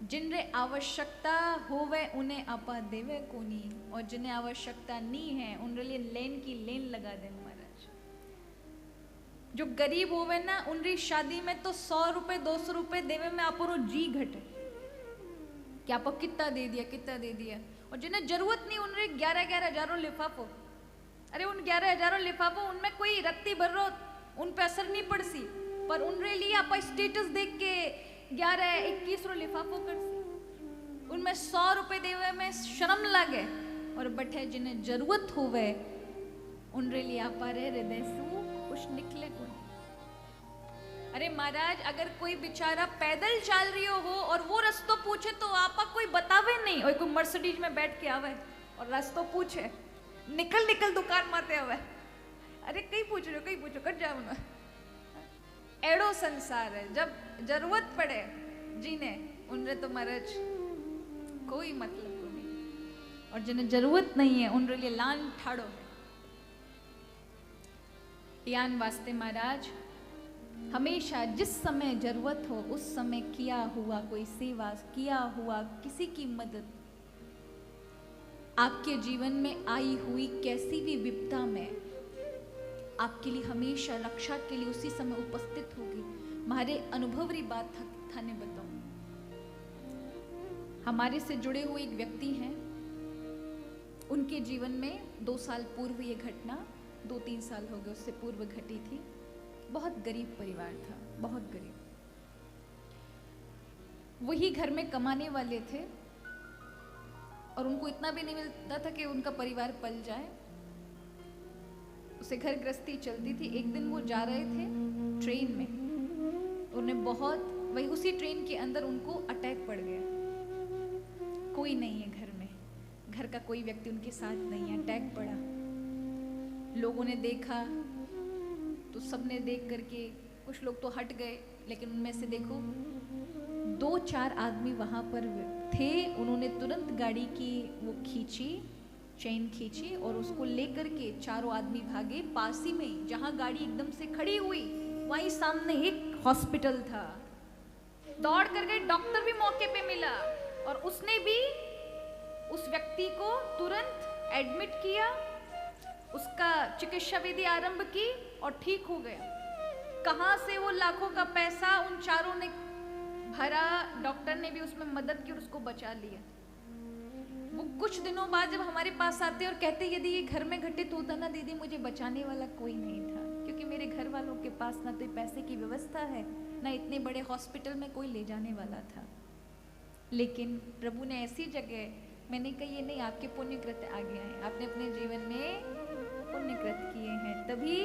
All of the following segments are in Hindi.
जिनरे आवश्यकता होवे उन्हें आपा देवे कोनी, और जिन्हें आवश्यकता नहीं है उनके लिए लेन की लेन लगा दे महाराज। जो गरीब होवे ना उनरी शादी में तो 100 रुपए 200 रुपए देवे में आपरो जी घटे कि आपको कितना दे दिया कितना दे दिया। और जिन्हें जरूरत नहीं उनरे 11-11 हजारों लिफाफो, अरे उन 11 हजारों लिफाफो उनमें कोई रत्ती भर उन पे असर नहीं पड़सी, पर उनरे लिए आप स्टेटस देख के 11-21 लिफाफो करसी, उनमें 100 रुपए देवे में शर्म लागे। और बठे जिन्हें जरूरत होवे उनरे लिए आप हृदय से कुछ निकले को नहीं। अरे महाराज अगर कोई बेचारा पैदल चल रही हो और वो रास्तों पूछे तो आपा कोई बतावे नहीं, और कोई मर्सिडीज में बैठ के आवे और रास्तों पूछे निकल निकल दुकान माते आवे, अरे कहीं पूछो कर जाओ ना। एड़ो संसार है, जब जरूरत पड़े जीने उनरे तो महाराज कोई मतलब को नहीं, और जिन्हें जरूरत नहीं है उनके लिए लान ठाड़ो है। यान वास्ते महाराज हमेशा जिस समय जरूरत हो उस समय किया हुआ कोई सेवा, किया हुआ किसी की मदद, आपके जीवन में आई हुई कैसी भी विपदा में आपके लिए हमेशा रक्षा के लिए उसी समय उपस्थित होगी। हमारे अनुभव री बात थाने बताऊं, हमारे से जुड़े हुए एक व्यक्ति हैं, उनके जीवन में 2 साल पूर्व ये घटना, 2-3 साल हो गए उससे पूर्व घटी थी। बहुत गरीब परिवार था, बहुत गरीब, वही घर में कमाने वाले थे और उनको इतना भी नहीं मिलता था कि उनका परिवार पल जाए, उसे घर गृहस्थी चलती थी। एक दिन वो जा रहे थे ट्रेन में, उन्हें बहुत वही उसी ट्रेन के अंदर उनको अटैक पड़ गया। कोई नहीं है घर में, घर का कोई व्यक्ति उनके साथ नहीं है, अटैक पड़ा। लोगों ने देखा तो सबने देख करके, कुछ लोग तो हट गए, लेकिन उनमें से देखो 2-4 आदमी वहां पर थे। उन्होंने तुरंत गाड़ी की वो खींची, चेन खींची और उसको लेकर के चारों आदमी भागे। पास ही में जहां गाड़ी एकदम से खड़ी हुई वहीं सामने एक हॉस्पिटल था। दौड़ कर गए, डॉक्टर भी मौके पे मिला और उसने भी उस व्यक्ति को तुरंत एडमिट किया, उसका चिकित्सा विधि आरंभ की और ठीक हो गया। कहां से वो लाखों का पैसा उन चारों ने भरा, डॉक्टर ने भी उसमें मदद की और उसको बचा लिया। वो कुछ दिनों बाद जब हमारे पास आते और कहते यदि ये घर में घटित होता ना दीदी, मुझे बचाने वाला कोई नहीं था, क्योंकि मेरे घर वालों के पास ना तो पैसे की व्यवस्था है, ना इतने बड़े हॉस्पिटल में कोई ले जाने वाला था। लेकिन प्रभु ने ऐसी जगह, मैंने कहा ये नहीं, आपके पुण्यकृत आ गए हैं, आपने अपने जीवन में पुण्यकृत किए हैं तभी,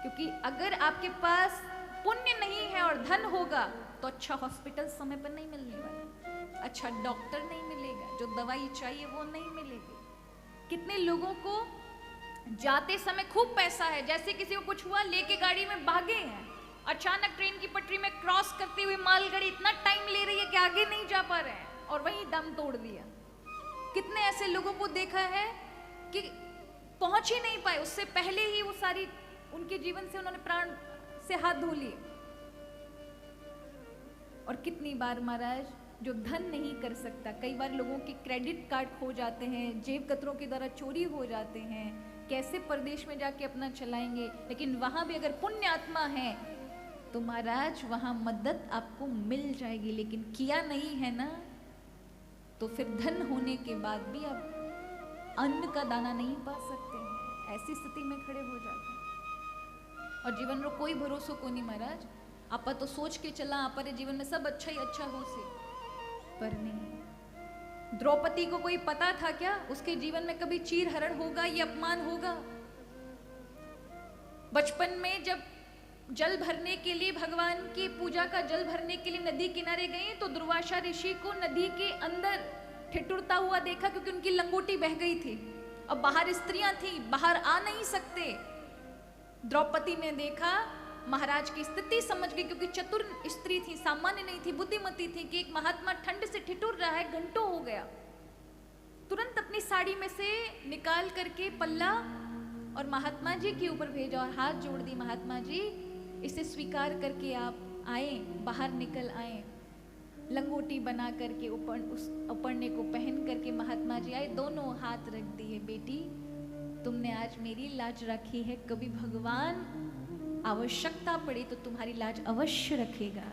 क्योंकि अगर आपके पास पुण्य नहीं है और धन होगा तो अच्छा हॉस्पिटल समय पर नहीं मिलने वाला, अच्छा डॉक्टर नहीं मिलेगा, जो दवाई चाहिए वो नहीं मिलेगी। कितने लोगों को जाते समय खूब पैसा है, जैसे किसी को कुछ हुआ लेके गाड़ी में भागे हैं, अचानक ट्रेन की पटरी में क्रॉस करती हुई मालगाड़ी इतना टाइम ले रही है कि आगे नहीं जा पा रहे हैं और वहीं दम तोड़ दिया। कितने ऐसे लोगों को देखा है कि पहुंच ही नहीं पाए, उससे पहले ही वो सारी उनके जीवन से उन्होंने प्राण से हाथ धो लिए। और कितनी बार महाराज जो धन नहीं कर सकता, कई बार लोगों के क्रेडिट कार्ड खो जाते हैं, जेब कतरों के द्वारा चोरी हो जाते हैं, कैसे परदेश में जाके अपना चलाएंगे, लेकिन वहां भी अगर पुण्य आत्मा है तो महाराज वहां मदद आपको मिल जाएगी। लेकिन किया नहीं है ना तो फिर धन होने के बाद भी आप अन्न का दाना नहीं पा सकते हैं, ऐसी स्थिति में खड़े हो जाते हैं। और जीवन में कोई भरोसा को नहीं महाराज, आप तो सोच के चला आप जीवन में सब अच्छा ही अच्छा हो से, पर नहीं। द्रौपदी को कोई पता था क्या उसके जीवन में कभी चीर हरण होगा, ये अपमान होगा? बचपन में जब जल भरने के लिए, भगवान की पूजा का जल भरने के लिए नदी किनारे गए तो दुर्वासा ऋषि को नदी के अंदर ठिठुरता हुआ देखा, क्योंकि उनकी लंगोटी बह गई थी। अब बाहर स्त्रियां थी, बाहर आ नहीं सकते। द्रौपदी ने देखा, महाराज की स्थिति समझ गई, क्योंकि चतुर स्त्री थी, सामान्य नहीं थी, बुद्धिमती थी, कि एक महात्मा ठंड से ठिठुर रहा है, घंटों हो गया। तुरंत अपनी साड़ी में से निकाल करके पल्ला और महात्मा जी के ऊपर भेजा और हाथ जोड़ दी, महात्मा जी इसे स्वीकार करके आप आए, बाहर निकल आए। लंगोटी बना करके उस उपरने को पहन करके महात्मा जी आए, दोनों हाथ रख दिए, बेटी तुमने आज मेरी लाज रखी है, कभी भगवान आवश्यकता पड़ी तो तुम्हारी लाज अवश्य रखेगा।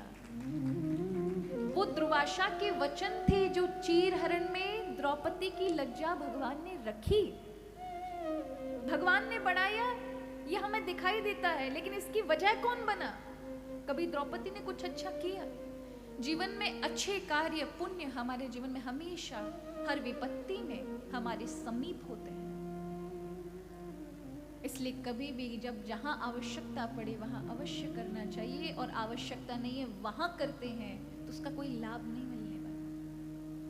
वो दुर्वासा के वचन थे जो चीर हरण में द्रौपदी की लज्जा भगवान ने रखी, भगवान ने बढ़ाया, ये हमें दिखाई देता है, लेकिन इसकी वजह कौन बना? कभी द्रौपदी ने कुछ अच्छा किया? जीवन में अच्छे कार्य पुण्य हमारे जीवन में हमेशा हर विपत्ति में हमारे समीप होते हैं। इसलिए कभी भी जब जहां आवश्यकता पड़े वहां अवश्य करना चाहिए, और आवश्यकता नहीं है वहां करते हैं तो उसका कोई लाभ नहीं